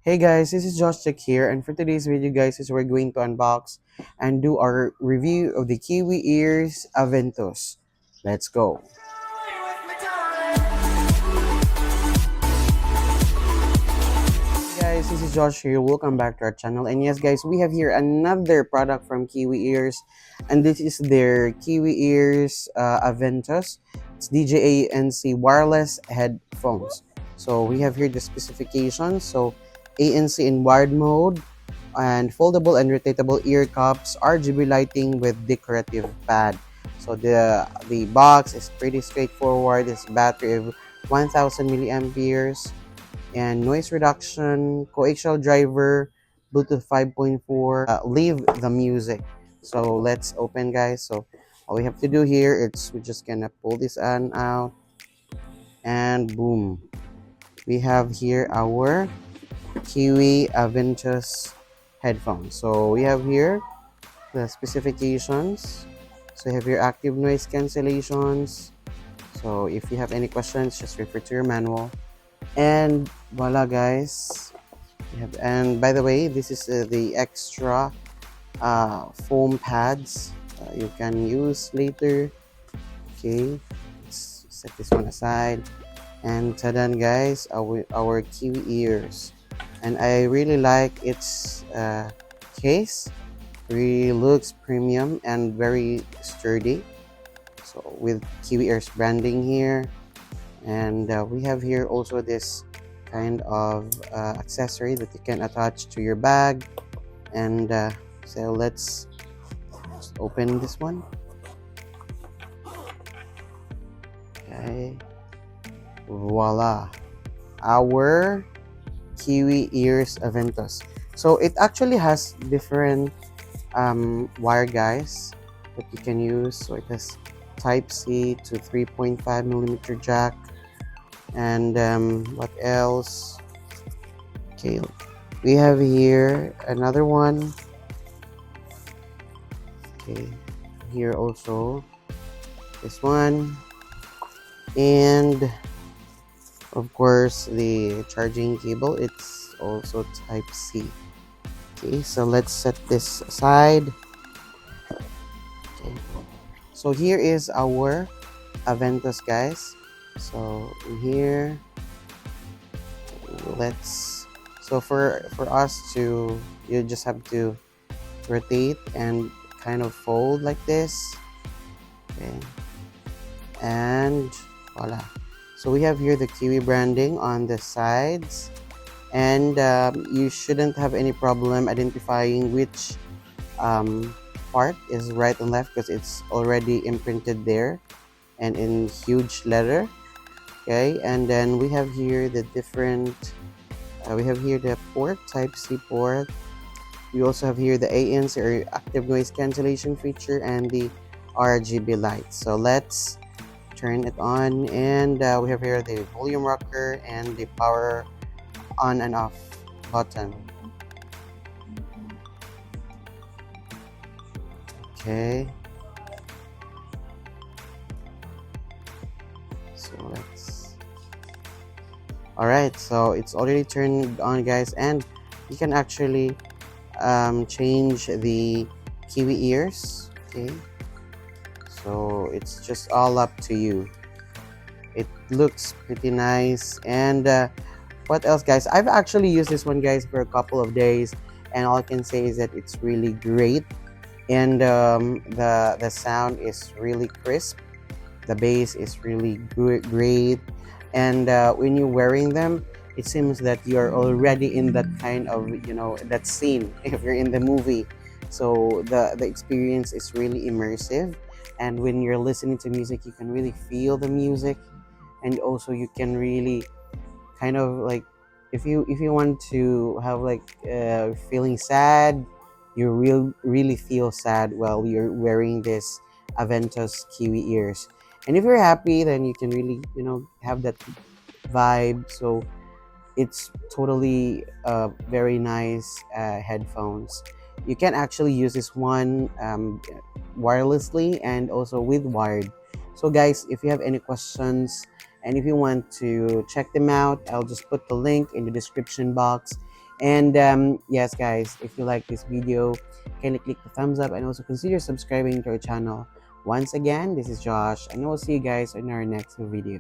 Hey guys, this is Josh Check here, and for today's video guys is we're going to unbox and do our review of the Kiwi Ears Aventus. Let's go. Hey guys, this is Josh here. Welcome back to our channel. And yes guys, we have here another product from Kiwi Ears, and this is their Kiwi Ears Aventus. It's DJI ANC wireless headphones. So we have here the specifications. So ANC in wired mode, and foldable and rotatable ear cups, RGB lighting with decorative pad. So the box is pretty straightforward. It's battery of 1000 milliamperes and noise reduction, coaxial driver, Bluetooth 5.4. Leave the music. So let's open, guys. So all we have to do here is we're just gonna pull this on out, and boom, we have here our Kiwi Aventus headphones. So we have here the specifications. So you have your active noise cancellations. So if you have any questions, just refer to your manual. And voila, guys. And by the way, this is the extra foam pads you can use later. Okay, let's set this one aside. And ta-da, guys, our Kiwi ears. And I really like its case. Really looks premium and very sturdy. So with Kiwi Ears branding here, and we have here also this kind of accessory that you can attach to your bag. And so let's just open this one. Okay, voila, our Kiwi Ears Aventus. So it actually has different wire, guys, that you can use. So it has type C to 3.5 millimeter jack, and what else? Okay, we have here another one. Okay, here also this one, and of course the charging cable, it's also type C. Okay, so let's set this aside. Okay, so here is our Aventus, guys. So here, let's, so for us to, you just have to rotate and kind of fold like this. Okay, and voila. So we have here the Kiwi branding on the sides, and you shouldn't have any problem identifying which part is right and left, because it's already imprinted there and in huge letter. Okay, and then we have here the different we have here the port, type C port. We also have here the ANs, or active noise cancellation feature, and the RGB lights. So let's turn it on, and we have here the volume rocker and the power on and off button. Okay, so let's, all right, so it's already turned on, guys, and you can actually change the Kiwi ears. Okay, so it's just all up to you. It looks pretty nice. And what else, guys? I've actually used this one, guys, for a couple of days, and all I can say is that it's really great. And the sound is really crisp, the bass is really great, and when you're wearing them, it seems that you're already in that kind of, that scene if you're in the movie. So the experience is really immersive, and when you're listening to music, you can really feel the music, and also you can really kind of like, if you want to have like feeling sad, you really feel sad while you're wearing this Aventus Kiwi ears. And if you're happy, then you can really, have that vibe. So it's totally very nice headphones. You can actually use this one wirelessly and also with wired. So guys, if you have any questions and if you want to check them out, I'll just put the link in the description box. And yes, guys, if you like this video, kindly click the thumbs up and also consider subscribing to our channel. Once again, this is Josh, and we'll see you guys in our next video.